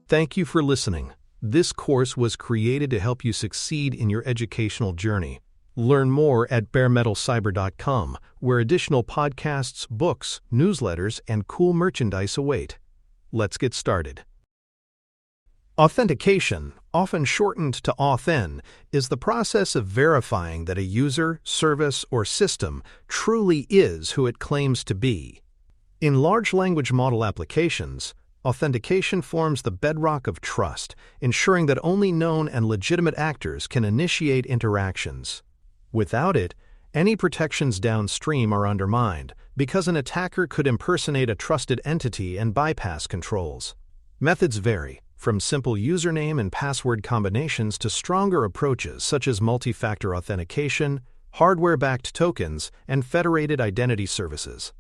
Thank you for listening. This course was created to help you succeed in your educational journey. Learn more at baremetalcyber.com, where additional podcasts, books, newsletters, and cool merchandise await. Let's get started. Authentication, often shortened to AuthN, is the process of verifying that a user, service, or system truly is who it claims to be. In large language model applications, authentication forms the bedrock of trust, ensuring that only known and legitimate actors can initiate interactions. Without it, any protections downstream are undermined, because an attacker could impersonate a trusted entity and bypass controls. Methods vary, from simple username and password combinations to stronger approaches such as multi-factor authentication, hardware-backed tokens, and federated identity services.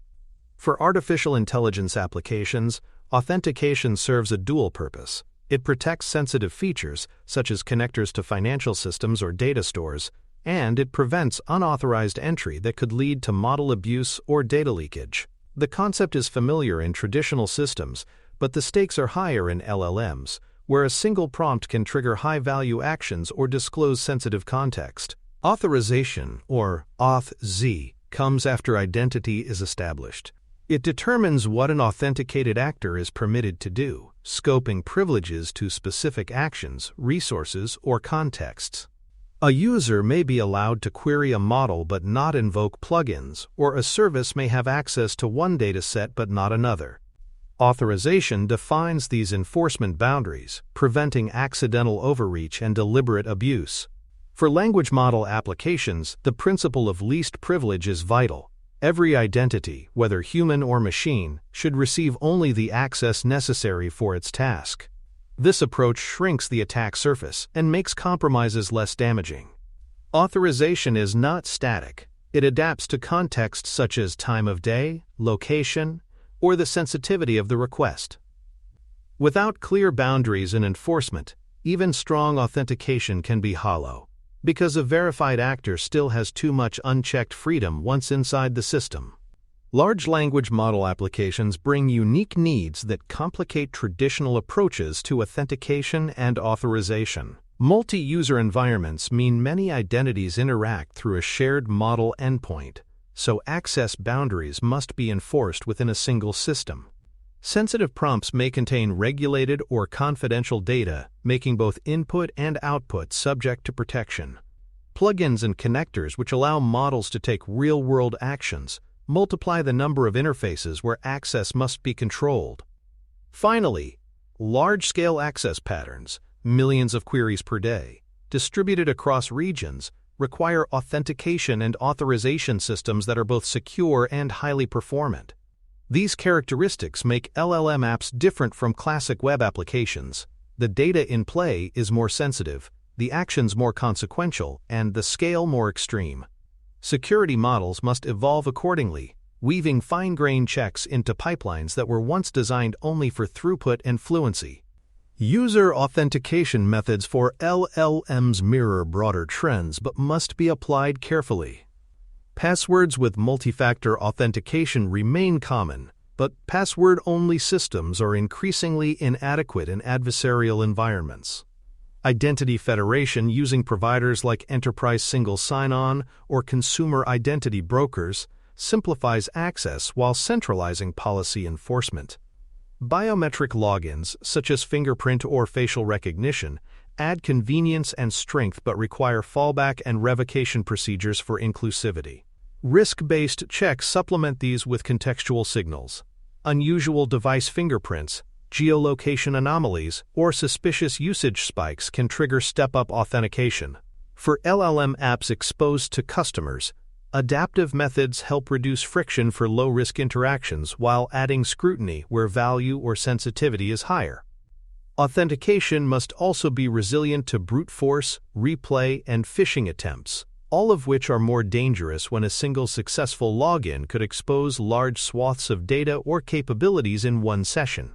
For artificial intelligence applications, authentication serves a dual purpose. It protects sensitive features, such as connectors to financial systems or data stores, and it prevents unauthorized entry that could lead to model abuse or data leakage. The concept is familiar in traditional systems, but the stakes are higher in LLMs, where a single prompt can trigger high-value actions or disclose sensitive context. Authorization, or AuthZ, comes after identity is established. It determines what an authenticated actor is permitted to do, scoping privileges to specific actions, resources, or contexts. A user may be allowed to query a model but not invoke plugins, or a service may have access to one dataset but not another. Authorization defines these enforcement boundaries, preventing accidental overreach and deliberate abuse. For language model applications, the principle of least privilege is vital. Every identity, whether human or machine, should receive only the access necessary for its task. This approach shrinks the attack surface and makes compromises less damaging. Authorization is not static. It adapts to contexts such as time of day, location, or the sensitivity of the request. Without clear boundaries and enforcement, even strong authentication can be hollow, because a verified actor still has too much unchecked freedom once inside the system. Large language model applications bring unique needs that complicate traditional approaches to authentication and authorization. Multi-user environments mean many identities interact through a shared model endpoint, so access boundaries must be enforced within a single system. Sensitive prompts may contain regulated or confidential data, making both input and output subject to protection. Plugins and connectors which allow models to take real-world actions multiply the number of interfaces where access must be controlled. Finally, large-scale access patterns, millions of queries per day, distributed across regions, require authentication and authorization systems that are both secure and highly performant. These characteristics make LLM apps different from classic web applications. The data in play is more sensitive, the actions more consequential, and the scale more extreme. Security models must evolve accordingly, weaving fine-grained checks into pipelines that were once designed only for throughput and fluency. User authentication methods for LLMs mirror broader trends but must be applied carefully. Passwords with multi-factor authentication remain common, but password-only systems are increasingly inadequate in adversarial environments. Identity federation using providers like enterprise single sign-on or consumer identity brokers simplifies access while centralizing policy enforcement. Biometric logins, such as fingerprint or facial recognition, add convenience and strength but require fallback and revocation procedures for inclusivity. Risk-based checks supplement these with contextual signals. Unusual device fingerprints, geolocation anomalies, or suspicious usage spikes can trigger step-up authentication. For LLM apps exposed to customers, adaptive methods help reduce friction for low-risk interactions while adding scrutiny where value or sensitivity is higher. Authentication must also be resilient to brute force, replay, and phishing attempts, all of which are more dangerous when a single successful login could expose large swaths of data or capabilities in one session.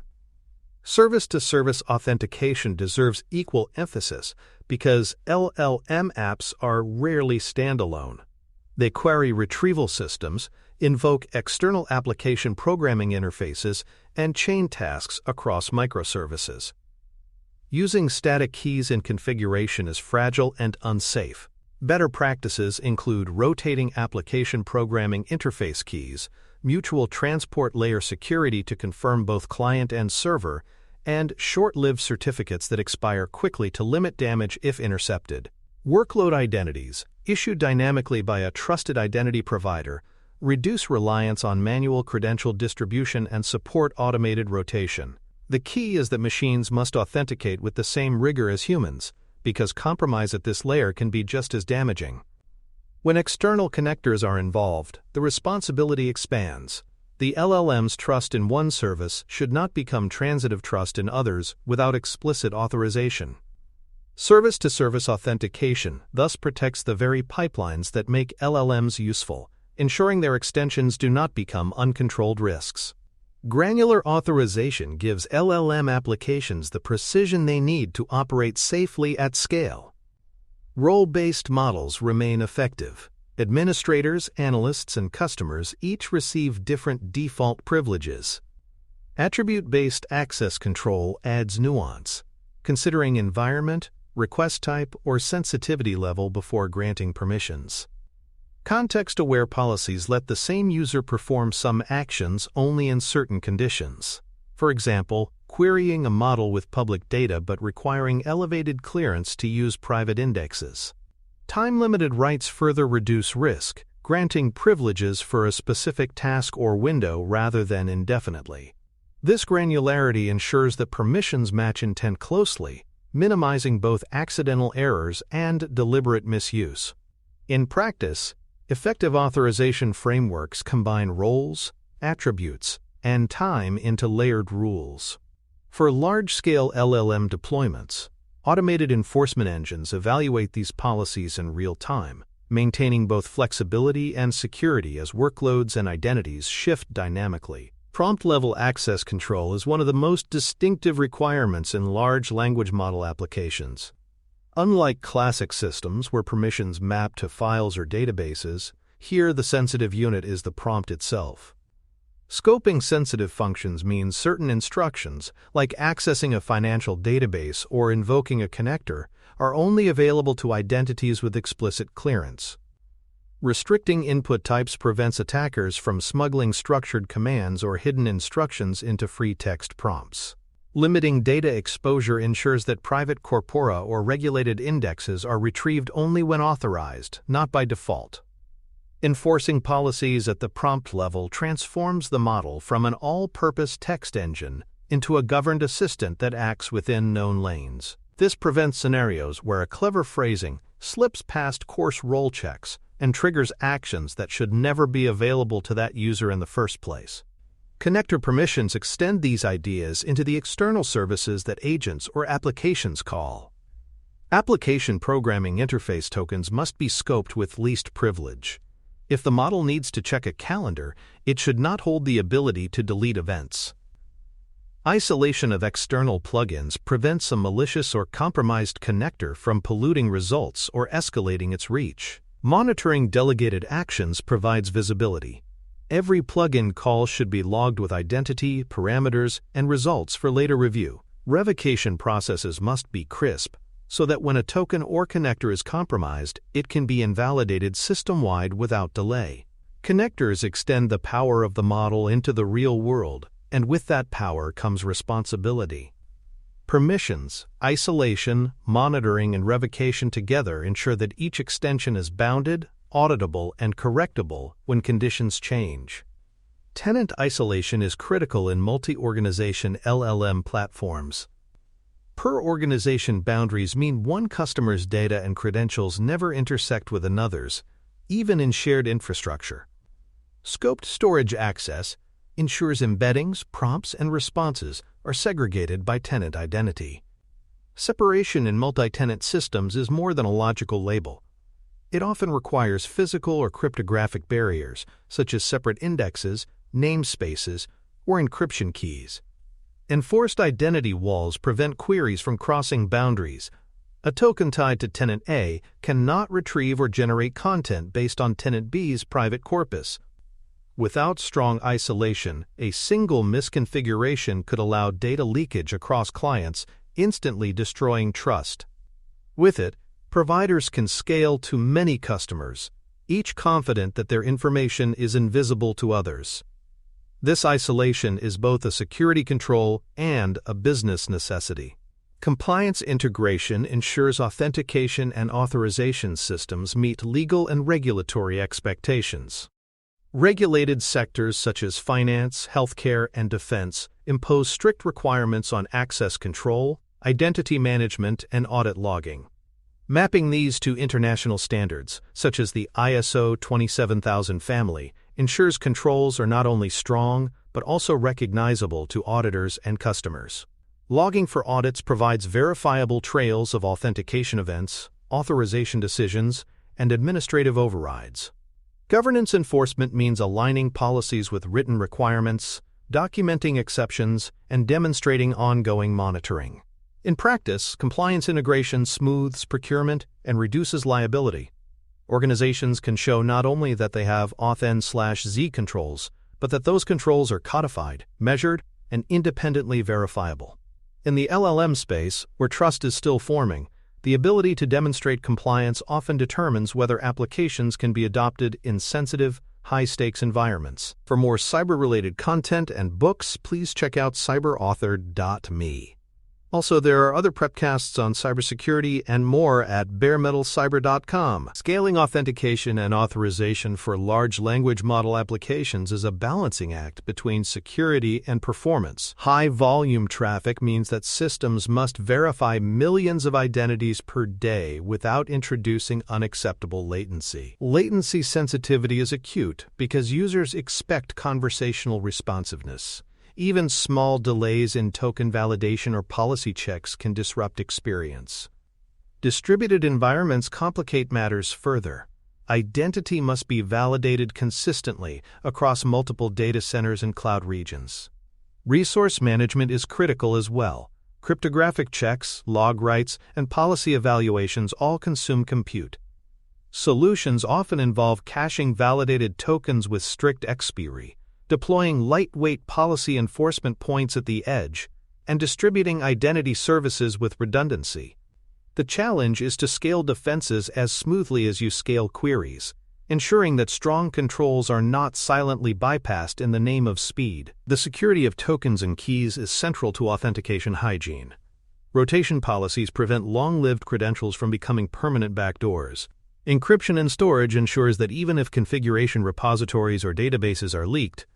Service-to-service authentication deserves equal emphasis because LLM apps are rarely standalone. They query retrieval systems, invoke external application programming interfaces, and chain tasks across microservices. Using static keys in configuration is fragile and unsafe. Better practices include rotating application programming interface keys, mutual transport layer security to confirm both client and server, and short-lived certificates that expire quickly to limit damage if intercepted. Workload identities, issued dynamically by a trusted identity provider, reduce reliance on manual credential distribution and support automated rotation. The key is that machines must authenticate with the same rigor as humans, because compromise at this layer can be just as damaging. When external connectors are involved, the responsibility expands. The LLM's trust in one service should not become transitive trust in others without explicit authorization. Service-to-service authentication thus protects the very pipelines that make LLMs useful, ensuring their extensions do not become uncontrolled risks. Granular authorization gives LLM applications the precision they need to operate safely at scale. Role-based models remain effective. Administrators, analysts, and customers each receive different default privileges. Attribute-based access control adds nuance, considering environment, request type, or sensitivity level before granting permissions. Context-aware policies let the same user perform some actions only in certain conditions. For example, querying a model with public data but requiring elevated clearance to use private indexes. Time-limited rights further reduce risk, granting privileges for a specific task or window rather than indefinitely. This granularity ensures that permissions match intent closely, minimizing both accidental errors and deliberate misuse. In practice, effective authorization frameworks combine roles, attributes, and time into layered rules. For large-scale LLM deployments, automated enforcement engines evaluate these policies in real time, maintaining both flexibility and security as workloads and identities shift dynamically. Prompt-level access control is one of the most distinctive requirements in large language model applications. Unlike classic systems where permissions map to files or databases, here the sensitive unit is the prompt itself. Scoping sensitive functions means certain instructions, like accessing a financial database or invoking a connector, are only available to identities with explicit clearance. Restricting input types prevents attackers from smuggling structured commands or hidden instructions into free text prompts. Limiting data exposure ensures that private corpora or regulated indexes are retrieved only when authorized, not by default. Enforcing policies at the prompt level transforms the model from an all-purpose text engine into a governed assistant that acts within known lanes. This prevents scenarios where a clever phrasing slips past coarse role checks and triggers actions that should never be available to that user in the first place. Connector permissions extend these ideas into the external services that agents or applications call. Application programming interface tokens must be scoped with least privilege. If the model needs to check a calendar, it should not hold the ability to delete events. Isolation of external plugins prevents a malicious or compromised connector from polluting results or escalating its reach. Monitoring delegated actions provides visibility. Every plugin call should be logged with identity, parameters, and results for later review. Revocation processes must be crisp, so that when a token or connector is compromised, it can be invalidated system-wide without delay. Connectors extend the power of the model into the real world, and with that power comes responsibility. Permissions, isolation, monitoring, and revocation together ensure that each extension is bounded, auditable, and correctable when conditions change. Tenant isolation is critical in multi-organization LLM platforms. Per-organization boundaries mean one customer's data and credentials never intersect with another's, even in shared infrastructure. Scoped storage access ensures embeddings, prompts, and responses are segregated by tenant identity. Separation in multi-tenant systems is more than a logical label. It often requires physical or cryptographic barriers, such as separate indexes, namespaces, or encryption keys. Enforced identity walls prevent queries from crossing boundaries. A token tied to tenant A cannot retrieve or generate content based on tenant B's private corpus. Without strong isolation, a single misconfiguration could allow data leakage across clients instantly destroying trust. With it, providers can scale to many customers, each confident that their information is invisible to others. This isolation is both a security control and a business necessity. Compliance integration ensures authentication and authorization systems meet legal and regulatory expectations. Regulated sectors such as finance, healthcare, and defense impose strict requirements on access control, identity management, and audit logging. Mapping these to international standards, such as the ISO 27000 family, ensures controls are not only strong but also recognizable to auditors and customers. Logging for audits provides verifiable trails of authentication events, authorization decisions, and administrative overrides. Governance enforcement means aligning policies with written requirements, documenting exceptions, and demonstrating ongoing monitoring. In practice, compliance integration smooths procurement and reduces liability. Organizations can show not only that they have AuthN/Z controls, but that those controls are codified, measured, and independently verifiable. In the LLM space, where trust is still forming, the ability to demonstrate compliance often determines whether applications can be adopted in sensitive, high-stakes environments. For more cyber-related content and books, please check out cyberauthor.me. Also, there are other prepcasts on cybersecurity and more at baremetalcyber.com. Scaling authentication and authorization for large language model applications is a balancing act between security and performance. High-volume traffic means that systems must verify millions of identities per day without introducing unacceptable latency. Latency sensitivity is acute because users expect conversational responsiveness. Even small delays in token validation or policy checks can disrupt experience. Distributed environments complicate matters further. Identity must be validated consistently across multiple data centers and cloud regions. Resource management is critical as well. Cryptographic checks, log writes, and policy evaluations all consume compute. Solutions often involve caching validated tokens with strict expiry, deploying lightweight policy enforcement points at the edge, and distributing identity services with redundancy. The challenge is to scale defenses as smoothly as you scale queries, ensuring that strong controls are not silently bypassed in the name of speed. The security of tokens and keys is central to authentication hygiene. Rotation policies prevent long-lived credentials from becoming permanent backdoors. Encryption and storage ensures that even if configuration repositories or databases are leaked,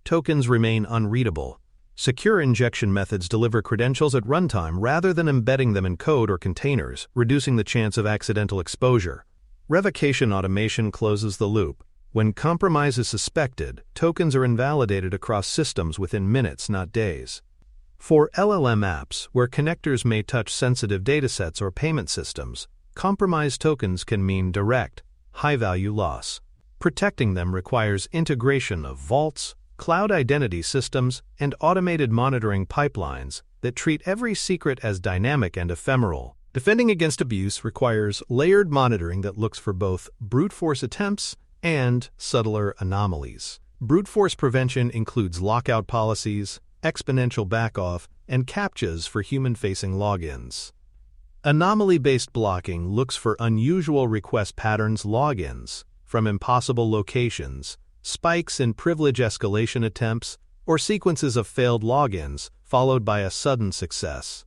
tokens remain unreadable. Secure injection methods deliver credentials at runtime rather than embedding them in code or containers, reducing the chance of accidental exposure. Revocation automation closes the loop. When compromise is suspected, tokens are invalidated across systems within minutes, not days. For LLM apps, where connectors may touch sensitive datasets or payment systems, compromised tokens can mean direct, high-value loss. Protecting them requires integration of vaults, cloud identity systems, and automated monitoring pipelines that treat every secret as dynamic and ephemeral. Defending against abuse requires layered monitoring that looks for both brute force attempts and subtler anomalies. Brute force prevention includes lockout policies, exponential backoff, and CAPTCHAs for human-facing logins. Anomaly-based blocking looks for unusual request patterns logins from impossible locations, spikes in privilege escalation attempts, or sequences of failed logins followed by a sudden success.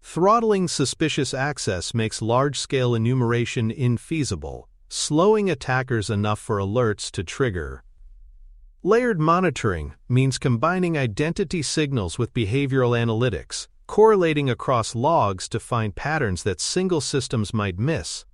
Throttling suspicious access makes large-scale enumeration infeasible, slowing attackers enough for alerts to trigger. Layered monitoring means combining identity signals with behavioral analytics, correlating across logs to find patterns that single systems might miss.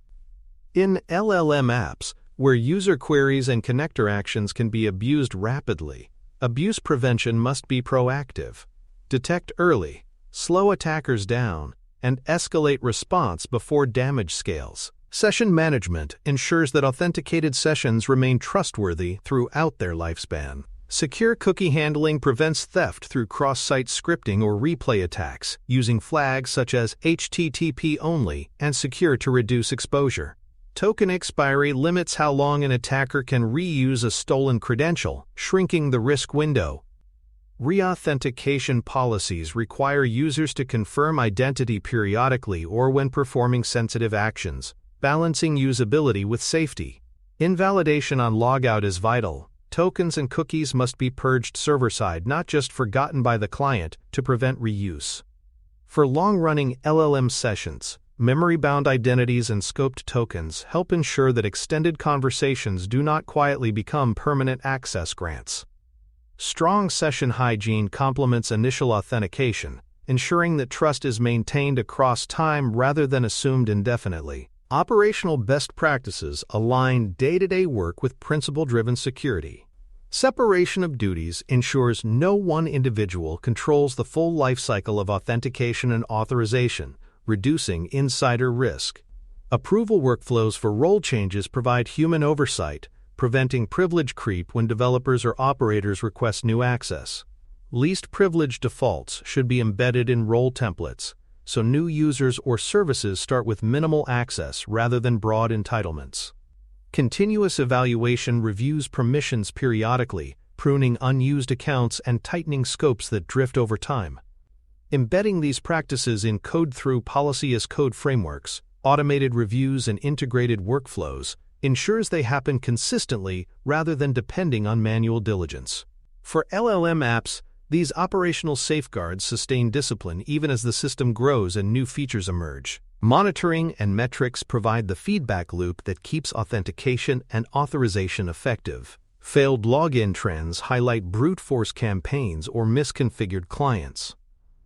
In LLM apps, where user queries and connector actions can be abused rapidly, abuse prevention must be proactive. Detect early, slow attackers down, and escalate response before damage scales. Session management ensures that authenticated sessions remain trustworthy throughout their lifespan. Secure cookie handling prevents theft through cross-site scripting or replay attacks, using flags such as HTTP only and secure to reduce exposure. Token expiry limits how long an attacker can reuse a stolen credential, shrinking the risk window. Reauthentication policies require users to confirm identity periodically or when performing sensitive actions, balancing usability with safety. Invalidation on logout is vital. Tokens and cookies must be purged server-side, not just forgotten by the client, to prevent reuse. For long-running LLM sessions, memory-bound identities and scoped tokens help ensure that extended conversations do not quietly become permanent access grants. Strong session hygiene complements initial authentication, ensuring that trust is maintained across time rather than assumed indefinitely. Operational best practices align day-to-day work with principle-driven security. Separation of duties ensures no one individual controls the full lifecycle of authentication and authorization, reducing insider risk. Approval workflows for role changes provide human oversight, preventing privilege creep when developers or operators request new access. Least privilege defaults should be embedded in role templates, so new users or services start with minimal access rather than broad entitlements. Continuous evaluation reviews permissions periodically, pruning unused accounts and tightening scopes that drift over time. Embedding these practices in code-through policy as code frameworks, automated reviews, and integrated workflows ensures they happen consistently rather than depending on manual diligence. For LLM apps, these operational safeguards sustain discipline even as the system grows and new features emerge. Monitoring and metrics provide the feedback loop that keeps authentication and authorization effective. Failed login trends highlight brute force campaigns or misconfigured clients.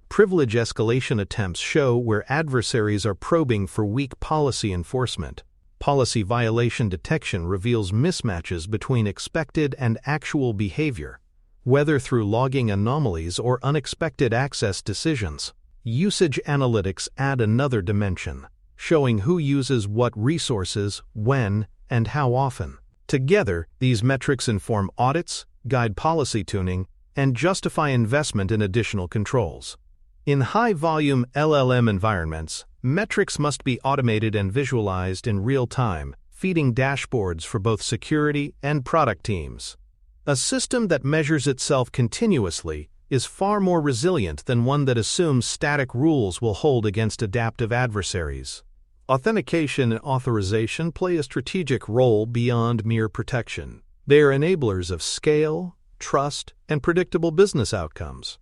Privilege escalation attempts show where adversaries are probing for weak policy enforcement. Policy violation detection reveals mismatches between expected and actual behavior, whether through logging anomalies or unexpected access decisions. Usage analytics add another dimension, showing who uses what resources, when, and how often. Together, these metrics inform audits, guide policy tuning, and justify investment in additional controls. In high-volume LLM environments, metrics must be automated and visualized in real time, feeding dashboards for both security and product teams. A system that measures itself continuously is far more resilient than one that assumes static rules will hold against adaptive adversaries. Authentication and authorization play a strategic role beyond mere protection. They are enablers of scale, trust, and predictable business outcomes.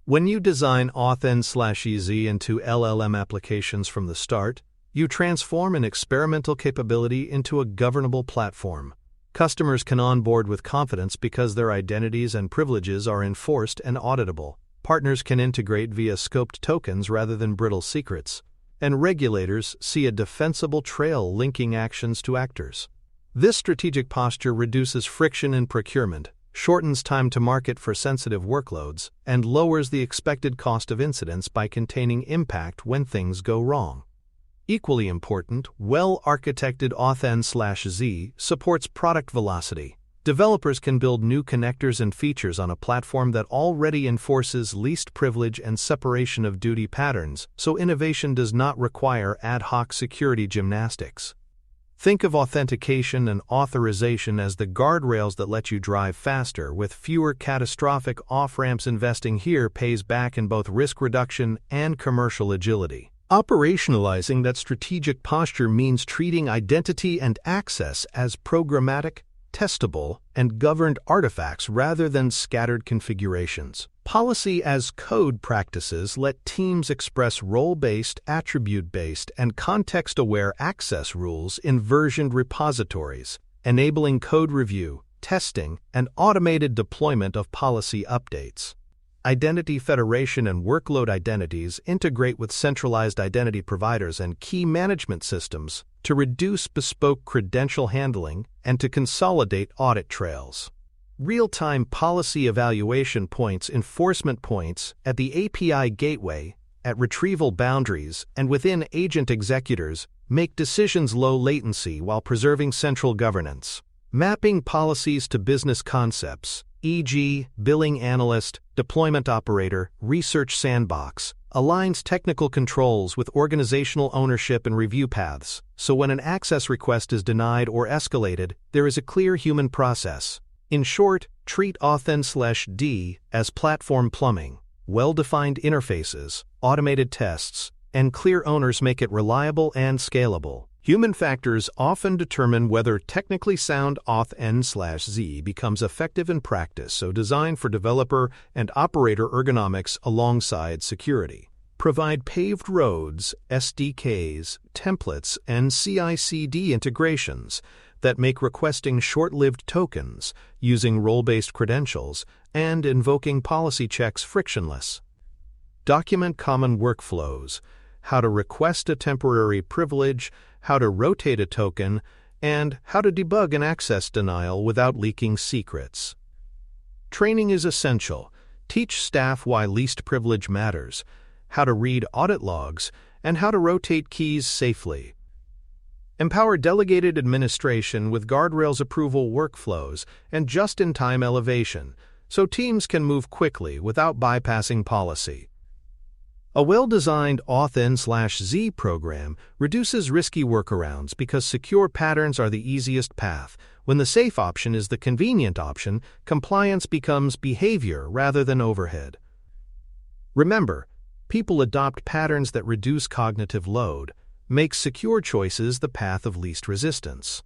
When you design AuthN/EZ into LLM applications from the start, you transform an experimental capability into a governable platform. Customers can onboard with confidence because their identities and privileges are enforced and auditable. Partners can integrate via scoped tokens rather than brittle secrets. And regulators see a defensible trail linking actions to actors. This strategic posture reduces friction in procurement, shortens time to market for sensitive workloads, and lowers the expected cost of incidents by containing impact when things go wrong. Equally important, well-architected AuthN/Z supports product velocity. Developers can build new connectors and features on a platform that already enforces least privilege and separation of duty patterns, so innovation does not require ad hoc security gymnastics. Think of authentication and authorization as the guardrails that let you drive faster with fewer catastrophic off-ramps. Investing here pays back in both risk reduction and commercial agility. Operationalizing that strategic posture means treating identity and access as programmatic, testable, and governed artifacts rather than scattered configurations. Policy as code practices let teams express role-based, attribute-based, and context-aware access rules in versioned repositories, enabling code review, testing, and automated deployment of policy updates. Identity federation and workload identities integrate with centralized identity providers and key management systems to reduce bespoke credential handling and to consolidate audit trails. Real-time policy evaluation points, enforcement points at the API gateway, at retrieval boundaries, and within agent executors make decisions low latency while preserving central governance. Mapping policies to business concepts, e.g., billing analyst, deployment operator, research sandbox, aligns technical controls with organizational ownership and review paths, so when an access request is denied or escalated, there is a clear human process. In short, treat AuthN/D as platform plumbing. Well-defined interfaces, automated tests, and clear owners make it reliable and scalable. Human factors often determine whether technically sound AuthN/Z becomes effective in practice, so design for developer and operator ergonomics alongside security. Provide paved roads, SDKs, templates, and CI/CD integrations that make requesting short-lived tokens, using role-based credentials, and invoking policy checks frictionless. Document common workflows, how to request a temporary privilege, how to rotate a token, and how to debug an access denial without leaking secrets. Training is essential. Teach staff why least privilege matters, how to read audit logs, and how to rotate keys safely. Empower delegated administration with guardrails approval workflows and just-in-time elevation, so teams can move quickly without bypassing policy. A well-designed AuthN/Z program reduces risky workarounds because secure patterns are the easiest path. When the safe option is the convenient option, compliance becomes behavior rather than overhead. Remember, people adopt patterns that reduce cognitive load, make secure choices the path of least resistance.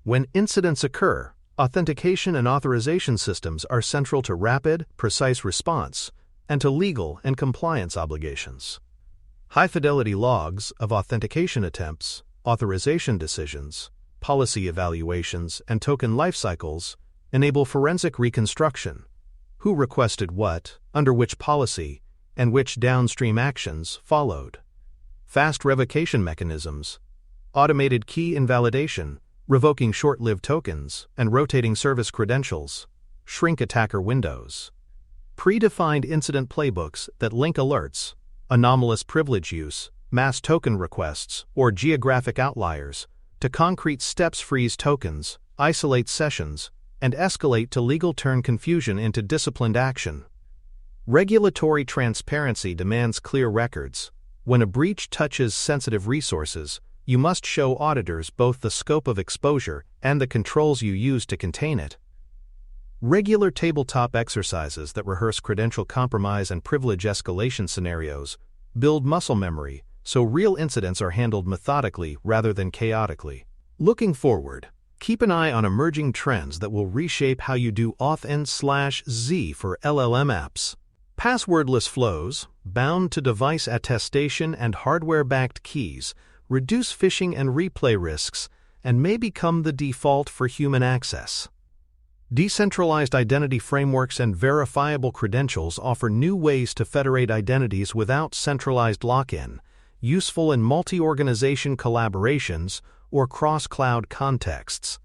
When incidents occur, authentication and authorization systems are central to rapid, precise response and to legal and compliance obligations. High-fidelity logs of authentication attempts, authorization decisions, policy evaluations, and token lifecycles enable forensic reconstruction. Who requested what, under which policy, and which downstream actions followed. Fast revocation mechanisms, automated key invalidation, revoking short-lived tokens, and rotating service credentials, shrink attacker windows. Predefined incident playbooks that link alerts, anomalous privilege use, mass token requests, or geographic outliers to concrete steps freeze tokens, isolate sessions, and escalate to legal turn confusion into disciplined action. Regulatory transparency demands clear records. When a breach touches sensitive resources, you must show auditors both the scope of exposure and the controls you use to contain it. Regular tabletop exercises that rehearse credential compromise and privilege escalation scenarios build muscle memory, so real incidents are handled methodically rather than chaotically. Looking forward, keep an eye on emerging trends that will reshape how you do AuthN/Z for LLM apps. Passwordless flows, bound to device attestation and hardware-backed keys, reduce phishing and replay risks, and may become the default for human access. Decentralized identity frameworks and verifiable credentials offer new ways to federate identities without centralized lock-in, useful in multi-organization collaborations or cross-cloud contexts.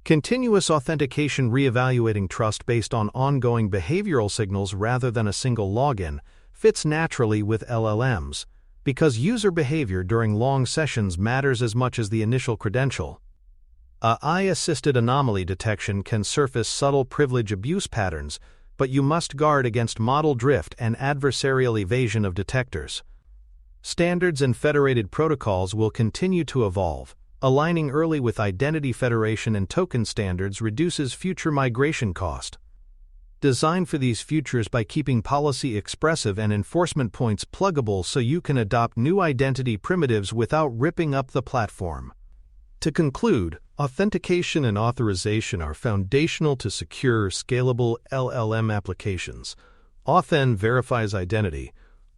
Continuous authentication reevaluating trust based on ongoing behavioral signals rather than a single login fits naturally with LLMs, because user behavior during long sessions matters as much as the initial credential. AI-assisted anomaly detection can surface subtle privilege abuse patterns, but you must guard against model drift and adversarial evasion of detectors. Standards and federated protocols will continue to evolve. Aligning early with identity federation and token standards reduces future migration cost. Design for these futures by keeping policy expressive and enforcement points pluggable so you can adopt new identity primitives without ripping up the platform. To conclude, authentication and authorization are foundational to secure, scalable LLM applications. AuthN verifies identity,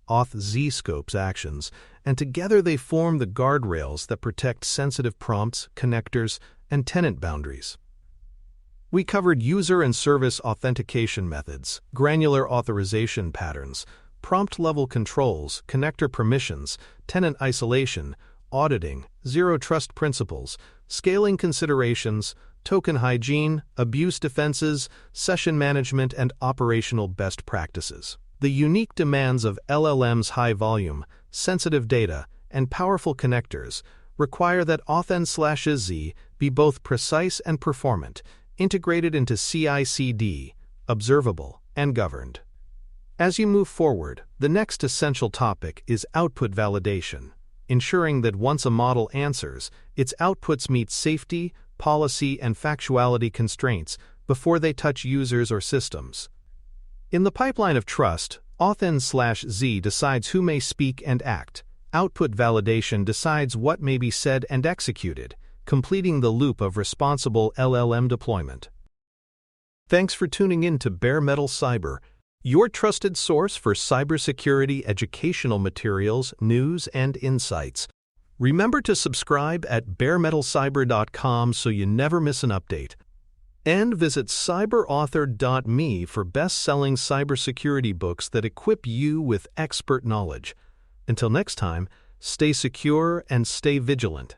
AuthZ scopes actions, and together they form the guardrails that protect sensitive prompts, connectors, and tenant boundaries. We covered user and service authentication methods, granular authorization patterns, prompt-level controls, connector permissions, tenant isolation, auditing, zero-trust principles, scaling considerations, token hygiene, abuse defenses, session management, and operational best practices. The unique demands of LLM's high volume, sensitive data, and powerful connectors require that AuthN/Z be both precise and performant, integrated into CI/CD, observable, and governed. As you move forward, the next essential topic is output validation, ensuring that once a model answers, its outputs meet safety, policy, and factuality constraints before they touch users or systems. In the pipeline of trust, AuthN/Z decides who may speak and act. Output validation decides what may be said and executed, completing the loop of responsible LLM deployment. Thanks for tuning in to Bare Metal Cyber, your trusted source for cybersecurity educational materials, news, and insights. Remember to subscribe at baremetalcyber.com so you never miss an update. And visit cyberauthor.me for best-selling cybersecurity books that equip you with expert knowledge. Until next time, stay secure and stay vigilant.